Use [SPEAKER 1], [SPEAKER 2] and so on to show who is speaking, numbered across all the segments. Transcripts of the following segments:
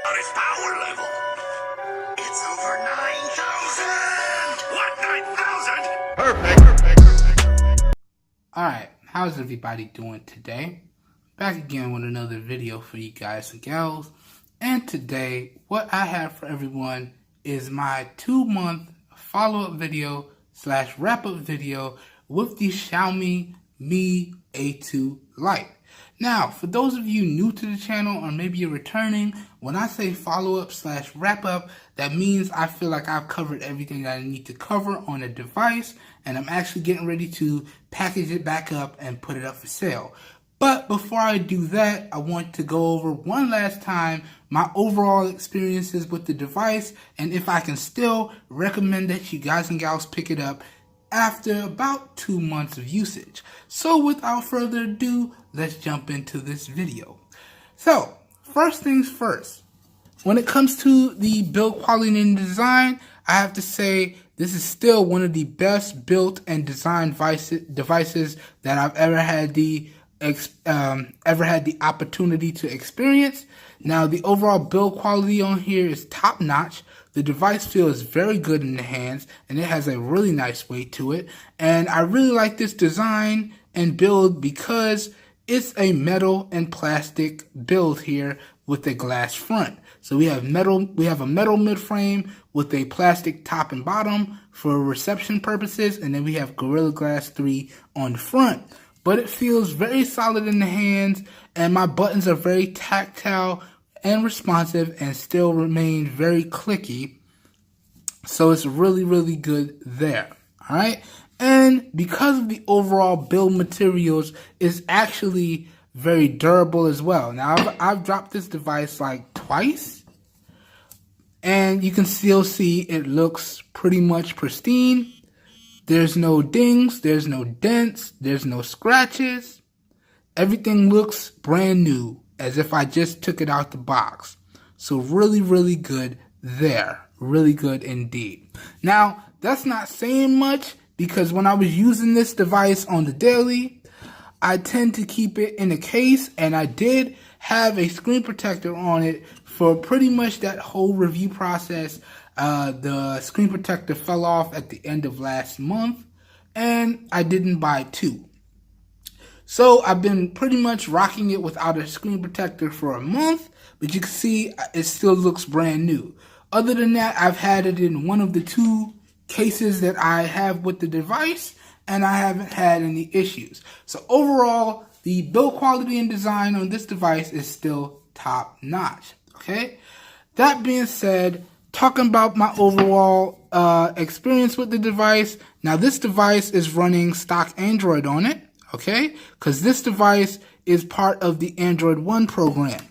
[SPEAKER 1] On its power level, it's over 9,000! What, 9,000? Perfect!
[SPEAKER 2] Alright, how's everybody doing today? Back again with another video for you guys and gals. And today, what I have for everyone is my 2-month follow-up video / wrap-up video with the Xiaomi Mi A2 Lite. Now, for those of you new to the channel or maybe you're returning, when I say follow-up / wrap-up, that means I feel like I've covered everything that I need to cover on a device, and I'm actually getting ready to package it back up and put it up for sale. But before I do that, I want to go over one last time my overall experiences with the device and if I can still recommend that you guys and gals pick it up after about 2 months of usage. So without further ado, let's jump into this video. So first things first, when it comes to the build quality and design, I have to say this is still one of the best built and designed devices that I've ever had the opportunity to experience. Now, the overall build quality on here is top notch. The device feels very good in the hands, and it has a really nice weight to it. And I really like this design and build because it's a metal and plastic build here with a glass front. So we have a metal mid-frame with a plastic top and bottom for reception purposes, and then we have Gorilla Glass 3 on the front. But it feels very solid in the hands, and my buttons are very tactile and responsive and still remain very clicky. So it's really, really good there. All right. And because of the overall build materials, it's actually very durable as well. Now, I've dropped this device like twice, and you can still see it looks pretty much pristine. There's no dings, there's no dents, there's no scratches. Everything looks brand new, as if I just took it out the box. So really, really good there. Really good indeed. Now, that's not saying much because when I was using this device on the daily, I tend to keep it in a case, and I did have a screen protector on it for pretty much that whole review process. The screen protector fell off at the end of last month, and I didn't buy two. So I've been pretty much rocking it without a screen protector for a month, but you can see it still looks brand new. Other than that, I've had it in one of the 2 cases that I have with the device, and I haven't had any issues. So overall, the build quality and design on this device is still top notch. Okay. That being said, talking about my overall experience with the device. Now, this device is running stock Android on it, okay? Because this device is part of the Android One program.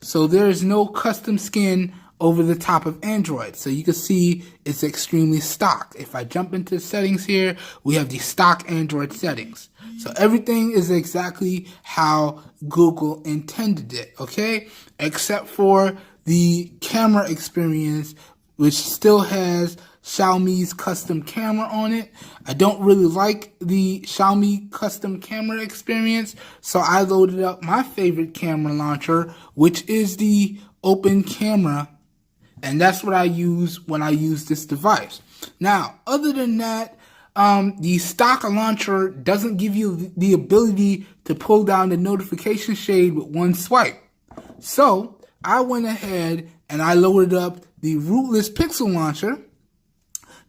[SPEAKER 2] So there is no custom skin over the top of Android. So you can see it's extremely stock. If I jump into settings here, we have the stock Android settings. So everything is exactly how Google intended it, okay? Except for the camera experience, which still has Xiaomi's custom camera on it. I don't really like the Xiaomi custom camera experience, so I loaded up my favorite camera launcher, which is the Open Camera, and that's what I use when I use this device. Now, other than that, the stock launcher doesn't give you the ability to pull down the notification shade with one swipe. So I went ahead and I loaded up the rootless pixel launcher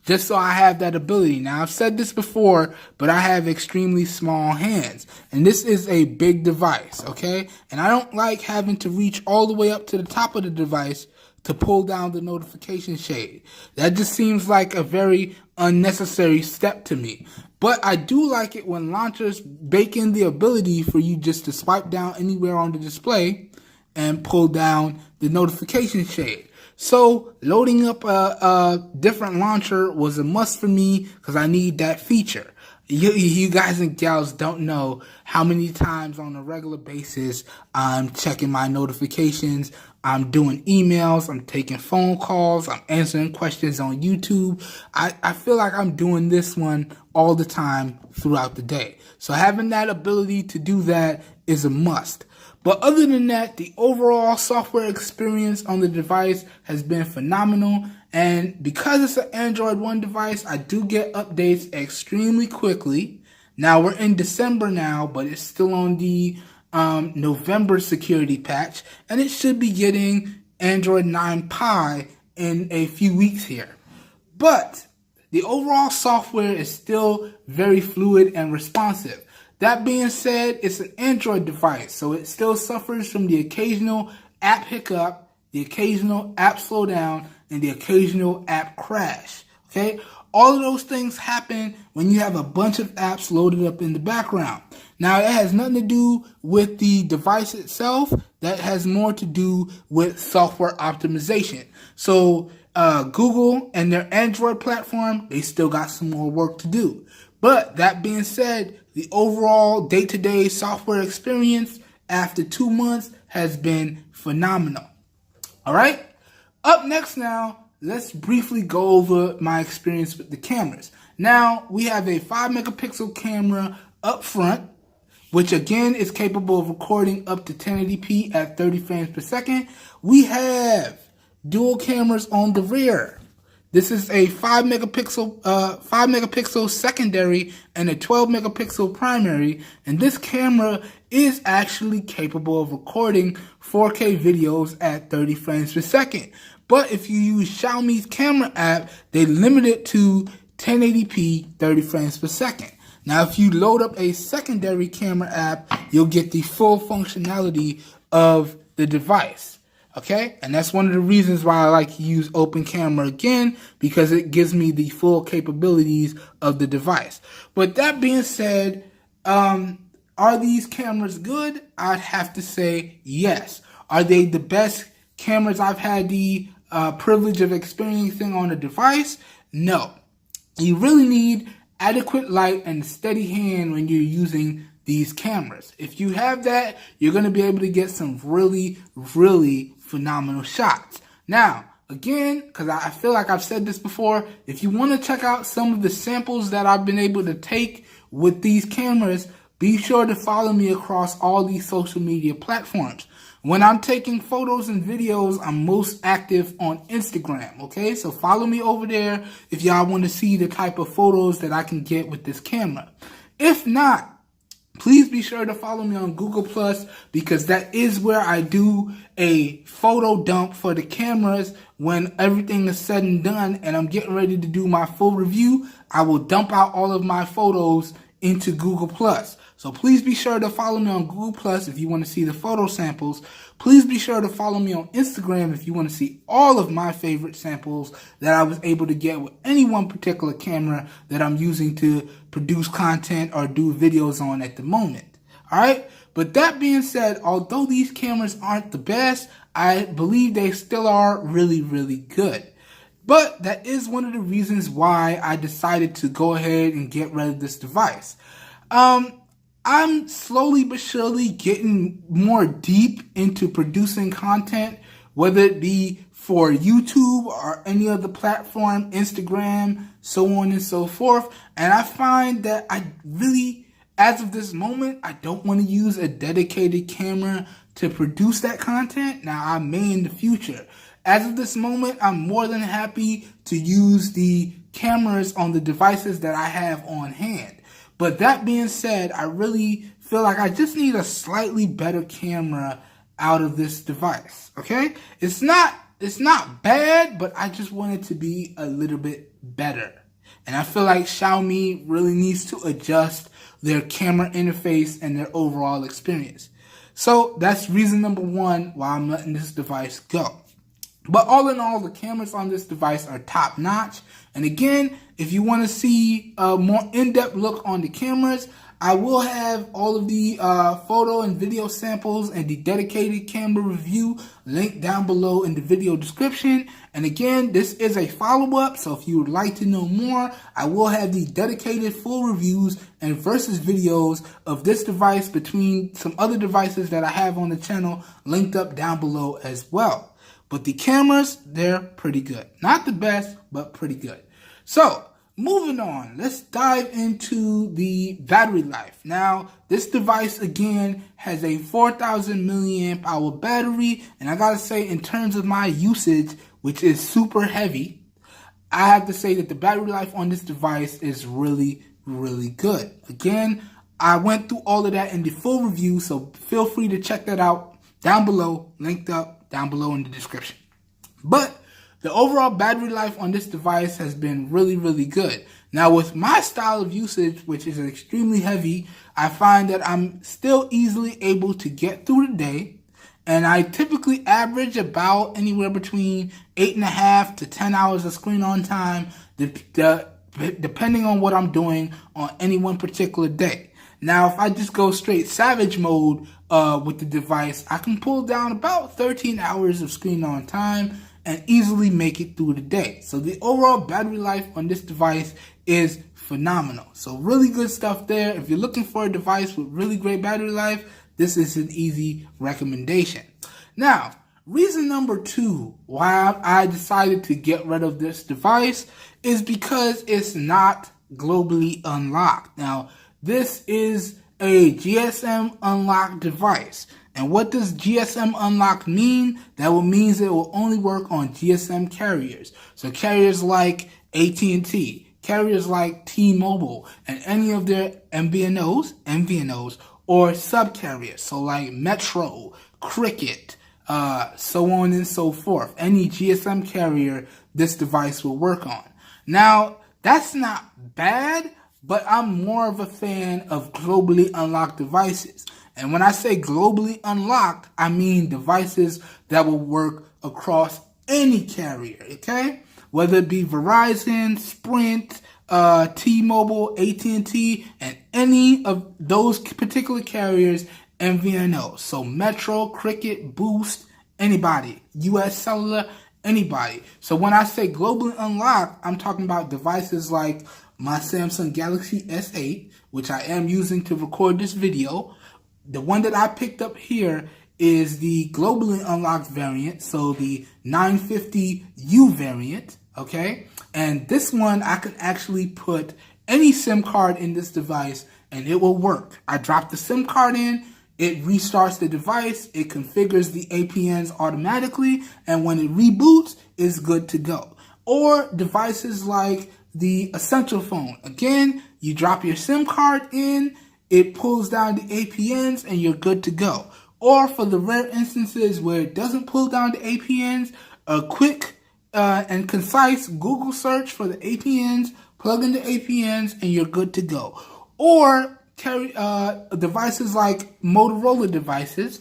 [SPEAKER 2] just so I have that ability. Now, I've said this before, but I have extremely small hands, and this is a big device, okay? And I don't like having to reach all the way up to the top of the device to pull down the notification shade. That just seems like a very unnecessary step to me. But I do like it when launchers bake in the ability for you just to swipe down anywhere on the display and pull down the notification shade. So loading up a different launcher was a must for me because I need that feature. You guys and gals don't know how many times on a regular basis I'm checking my notifications, I'm doing emails, I'm taking phone calls, I'm answering questions on YouTube. I feel like I'm doing this one all the time throughout the day. So having that ability to do that is a must. But other than that, the overall software experience on the device has been phenomenal. And because it's an Android One device, I do get updates extremely quickly. Now, we're in December now, but it's still on the November security patch. And it should be getting Android 9 Pie in a few weeks here. But the overall software is still very fluid and responsive. That being said, it's an Android device, so it still suffers from the occasional app hiccup, the occasional app slowdown, and the occasional app crash. Okay? All of those things happen when you have a bunch of apps loaded up in the background. Now, it has nothing to do with the device itself. That has more to do with software optimization. So, Google and their Android platform, they still got some more work to do. But that being said, the overall day-to-day software experience after 2 months has been phenomenal. All right? Up next now, let's briefly go over my experience with the cameras. Now, we have a 5 megapixel camera up front, which again is capable of recording up to 1080p at 30 frames per second. We have dual cameras on the rear. This is a 5 megapixel secondary and a 12 megapixel primary, and this camera is actually capable of recording 4K videos at 30 frames per second. But if you use Xiaomi's camera app, they limit it to 1080p 30 frames per second. Now, if you load up a secondary camera app, you'll get the full functionality of the device. Okay, and that's one of the reasons why I like to use Open Camera again, because it gives me the full capabilities of the device. But that being said, are these cameras good? I'd have to say yes. Are they the best cameras I've had the privilege of experiencing on a device? No. You really need adequate light and a steady hand when you're using these cameras. If you have that, you're going to be able to get some really, really phenomenal shots. Now, again, because I feel like I've said this before, if you want to check out some of the samples that I've been able to take with these cameras, be sure to follow me across all these social media platforms. When I'm taking photos and videos, I'm most active on Instagram, okay? So follow me over there if y'all want to see the type of photos that I can get with this camera. If not, please be sure to follow me on Google+, because that is where I do a photo dump for the cameras when everything is said and done and I'm getting ready to do my full review. I will dump out all of my photos into Google+. So please be sure to follow me on Google+ if you want to see the photo samples. Please be sure to follow me on Instagram if you want to see all of my favorite samples that I was able to get with any one particular camera that I'm using to produce content or do videos on at the moment. Alright? But that being said, although these cameras aren't the best, I believe they still are really, really good. But that is one of the reasons why I decided to go ahead and get rid of this device. I'm slowly but surely getting more deep into producing content, whether it be for YouTube or any other platform, Instagram, so on and so forth. And I find that I really, as of this moment, I don't want to use a dedicated camera to produce that content. Now, I may in the future. As of this moment, I'm more than happy to use the cameras on the devices that I have on hand. But that being said, I really feel like I just need a slightly better camera out of this device, okay? It's not bad, but I just want it to be a little bit better. And I feel like Xiaomi really needs to adjust their camera interface and their overall experience. So that's reason number one why I'm letting this device go. But all in all, the cameras on this device are top notch. And again, if you want to see a more in-depth look on the cameras, I will have all of the photo and video samples and the dedicated camera review linked down below in the video description. And again, this is a follow-up, so if you would like to know more, I will have the dedicated full reviews and versus videos of this device between some other devices that I have on the channel linked up down below as well. But the cameras, they're pretty good. Not the best, but pretty good. So, moving on, let's dive into the battery life. Now, this device again has a 4,000 milliamp hour battery, and I gotta say, in terms of my usage, which is super heavy, I have to say that the battery life on this device is really, really good. Again, I went through all of that in the full review, so feel free to check that out down below, linked up down below in the description. But the overall battery life on this device has been really, really good. Now, with my style of usage, which is extremely heavy, I find that I'm still easily able to get through the day. And I typically average about anywhere between 8.5 to 10 hours of screen on time, depending on what I'm doing on any one particular day. Now, if I just go straight savage mode with the device, I can pull down about 13 hours of screen on time and easily make it through the day. So the overall battery life on this device is phenomenal. So really good stuff there. If you're looking for a device with really great battery life, this is an easy recommendation. Now, reason number 2 why I decided to get rid of this device is because it's not globally unlocked. Now, this is a GSM unlocked device. And what does GSM unlock mean? That means it will only work on GSM carriers. So carriers like AT&T, carriers like T-Mobile, and any of their MVNOs, or sub-carriers. So like Metro, Cricket, so on and so forth. Any GSM carrier this device will work on. Now, that's not bad, but I'm more of a fan of globally unlocked devices. And when I say globally unlocked, I mean devices that will work across any carrier, okay? Whether it be Verizon, Sprint, T-Mobile, AT&T, and any of those particular carriers, MVNOs. So Metro, Cricket, Boost, anybody. US Cellular, anybody. So when I say globally unlocked, I'm talking about devices like my Samsung Galaxy S8, which I am using to record this video. The one that I picked up here is the globally unlocked variant, so the 950U variant, okay? And this one, I can actually put any SIM card in this device and it will work. I drop the SIM card in, it restarts the device, it configures the APNs automatically, and when it reboots, it's good to go. Or devices like the Essential phone. Again, you drop your SIM card in, it pulls down the APNs, and you're good to go. Or for the rare instances where it doesn't pull down the APNs, a quick and concise Google search for the APNs, plug in the APNs, and you're good to go. Or carry devices like Motorola devices,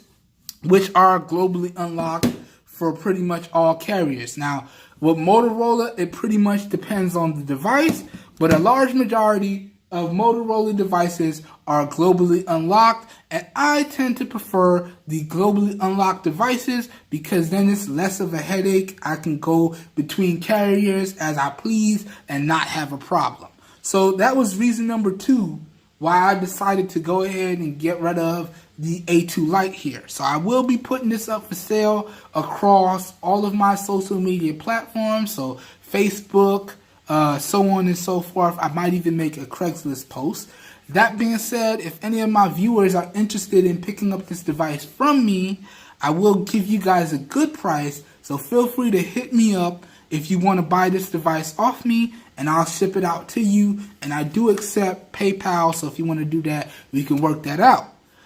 [SPEAKER 2] which are globally unlocked for pretty much all carriers. Now, with Motorola, it pretty much depends on the device, but a large majority of Motorola devices are globally unlocked, and I tend to prefer the globally unlocked devices because then it's less of a headache. I can go between carriers as I please and not have a problem. So that was reason number 2 why I decided to go ahead and get rid of the A2 Lite here. So I will be putting this up for sale across all of my social media platforms, so Facebook, so on and so forth. I might even make a Craigslist post. That being said, if any of my viewers are interested in picking up this device from me, I will give you guys a good price, so feel free to hit me up if you want to buy this device off me, and I'll ship it out to you. And I do accept PayPal, so if you want to do that, we can work that out.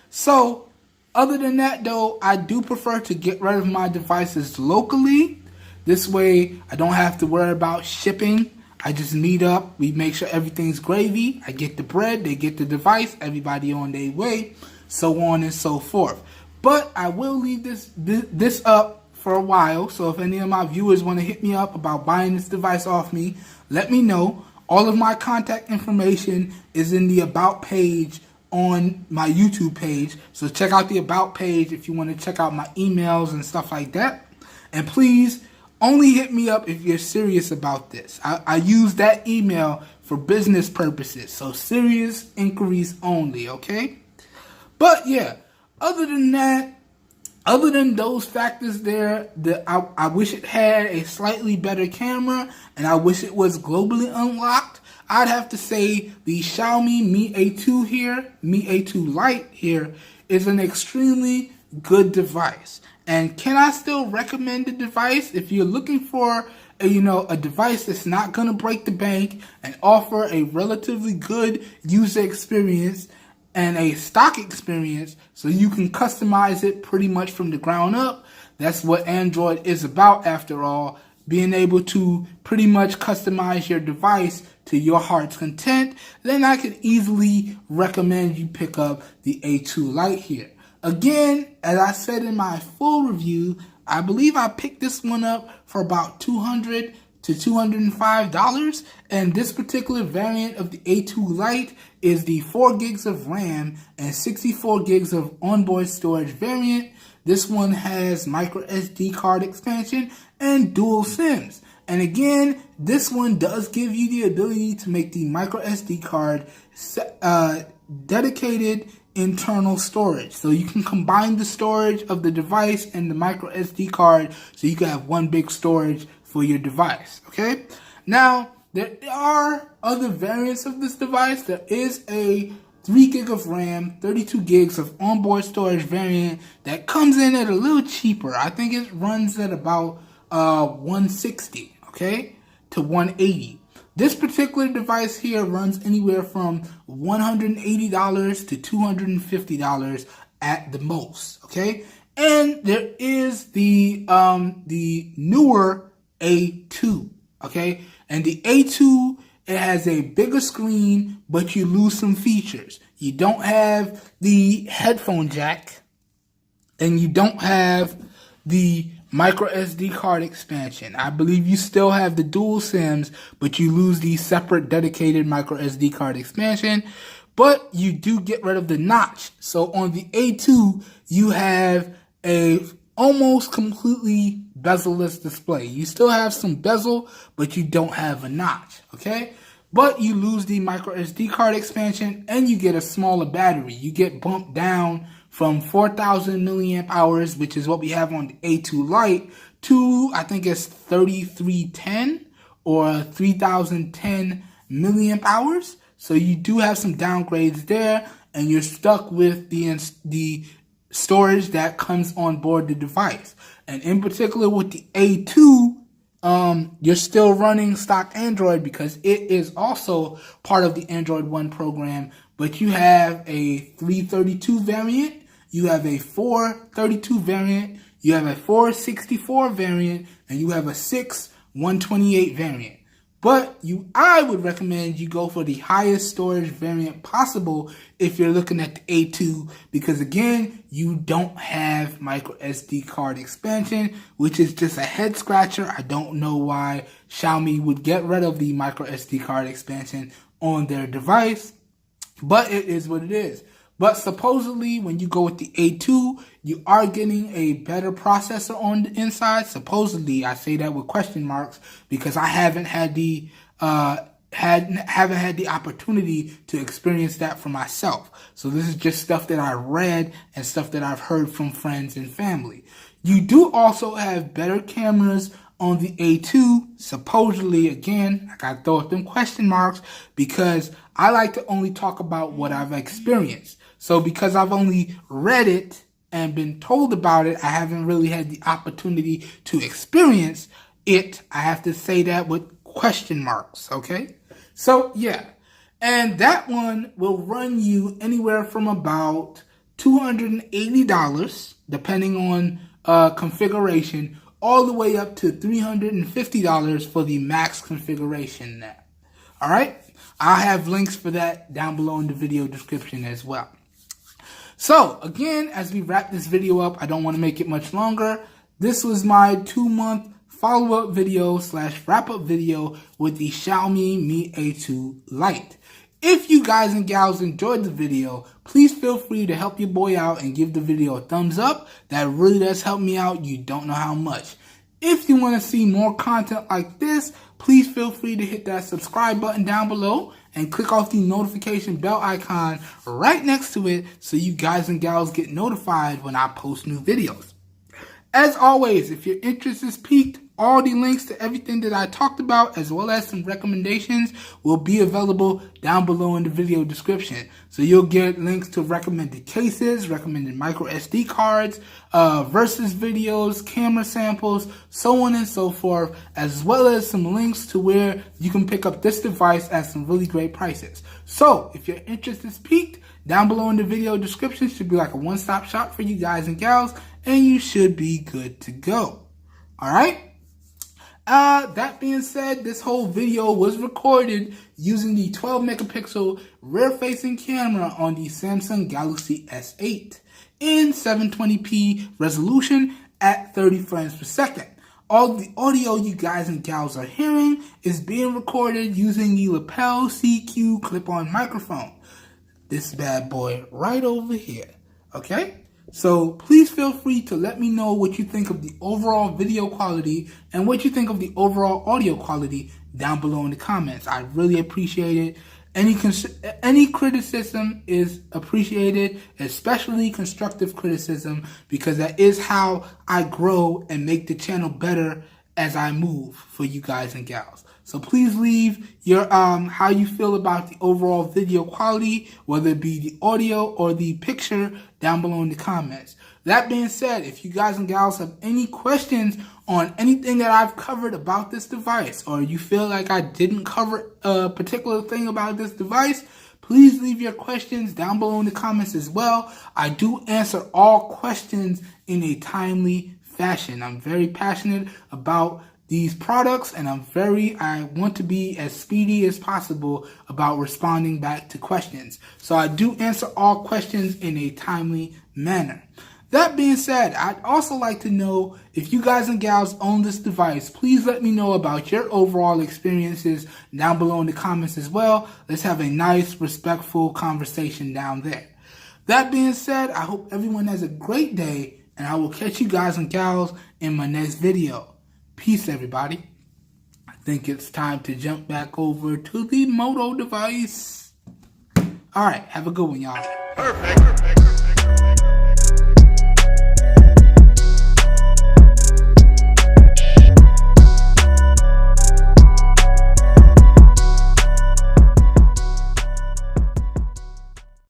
[SPEAKER 2] So, other than that though, I do prefer to get rid of my devices locally. This way, I don't have to worry about shipping. I just meet up, we make sure everything's gravy. I get the bread, they get the device, everybody on their way, so on and so forth. But I will leave this up for a while, so if any of my viewers want to hit me up about buying this device off me, let me know. All of my contact information is in the About page on my YouTube page, so check out the About page if you want to check out my emails and stuff like that. And please, only hit me up if you're serious about this. I use that email for business purposes, so serious inquiries only, okay? But yeah, other than that, other than those factors there, I wish it had a slightly better camera, and I wish it was globally unlocked. I'd have to say the Xiaomi Mi A2 here, Mi A2 Lite here, is an extremely good device. And can I still recommend the device? If you're looking for a device that's not going to break the bank and offer a relatively good user experience and a stock experience so you can customize it pretty much from the ground up. That's what Android is about after all, being able to pretty much customize your device to your heart's content. Then I could easily recommend you pick up the A2 Lite here. Again, as I said in my full review, I believe I picked this one up for about $200 to $205, and this particular variant of the A2 Lite is the 4 gigs of RAM and 64 gigs of onboard storage variant. This one has micro SD card expansion and dual SIMs. And again, this one does give you the ability to make the micro SD card dedicated internal storage. So you can combine the storage of the device and the micro SD card so you can have one big storage for your device. Okay? Now, there are other variants of this device. There is a 3 gig of RAM, 32 gigs of onboard storage variant that comes in at a little cheaper. I think it runs at about $160, okay, to $180. This particular device here runs anywhere from $180 to $250 at the most, okay? And there is the newer A2, okay? And the A2, it has a bigger screen, but you lose some features. You don't have the headphone jack, and you don't have the micro SD card expansion. I believe you still have the dual SIMs, but you lose the separate dedicated micro SD card expansion. But you do get rid of the notch. So on the A2, you have a almost completely bezel-less display. You still have some bezel, but you don't have a notch, okay? But you lose the micro SD card expansion, and you get a smaller battery. You get bumped down from 4,000 milliamp hours, which is what we have on the A2 Lite, to I think it's 3,310 or 3,010 milliamp hours. So you do have some downgrades there, and you're stuck with the storage that comes on board the device. And in particular with the A2, you're still running stock Android because it is also part of the Android One program, but you have a 332 variant, you have a 432 variant, you have a 464 variant, and you have a 6128 variant. But I would recommend you go for the highest storage variant possible if you're looking at the A2, because again, you don't have micro SD card expansion, which is just a head scratcher. I don't know why Xiaomi would get rid of the micro SD card expansion on their device, but it is what it is. But supposedly, when you go with the A2, you are getting a better processor on the inside. Supposedly, I say that with question marks because I haven't had the opportunity to experience that for myself. So this is just stuff that I read and stuff that I've heard from friends and family. You do also have better cameras on the A2, supposedly. Again, I gotta throw up them question marks because I like to only talk about what I've experienced. So because I've only read it and been told about it, I haven't really had the opportunity to experience it. I have to say that with question marks, okay? So yeah, and that one will run you anywhere from about $280, depending on configuration, all the way up to $350 for the max configuration now. All right? I'll have links for that down below in the video description as well. So, again, as we wrap this video up, I don't want to make it much longer. This was my 2-month follow-up video / wrap-up video with the Xiaomi Mi A2 Lite. If you guys and gals enjoyed the video, please feel free to help your boy out and give the video a thumbs up. That really does help me out. You don't know how much. If you want to see more content like this, please feel free to hit that subscribe button down below and click off the notification bell icon right next to it so you guys and gals get notified when I post new videos. As always, if your interest is piqued, all the links to everything that I talked about, as well as some recommendations, will be available down below in the video description. So you'll get links to recommended cases, recommended micro SD cards, versus videos, camera samples, so on and so forth, as well as some links to where you can pick up this device at some really great prices. So if your interest is piqued, down below in the video description should be like a one-stop shop for you guys and gals, and you should be good to go. Alright? That being said, this whole video was recorded using the 12 megapixel rear-facing camera on the Samsung Galaxy S8 in 720p resolution at 30 frames per second. All the audio you guys and gals are hearing is being recorded using the lapel CQ clip-on microphone. This bad boy right over here. Okay? So please feel free to let me know what you think of the overall video quality and what you think of the overall audio quality down below in the comments. I really appreciate it. Any criticism is appreciated, especially constructive criticism, because that is how I grow and make the channel better as I move for you guys and gals. So please leave your how you feel about the overall video quality, whether it be the audio or the picture, down below in the comments. That being said, if you guys and gals have any questions on anything that I've covered about this device, or you feel like I didn't cover a particular thing about this device, please leave your questions down below in the comments as well. I do answer all questions in a timely fashion. I'm very passionate about these products, and I want to be as speedy as possible about responding back to questions. So I do answer all questions in a timely manner. That being said, I'd also like to know if you guys and gals own this device. Please let me know about your overall experiences down below in the comments as well. Let's have a nice, respectful conversation down there. That being said, I hope everyone has a great day, and I will catch you guys and gals in my next video. Peace, everybody. I think it's time to jump back over to the Moto device. All right, have a good one, y'all.
[SPEAKER 1] Perfect.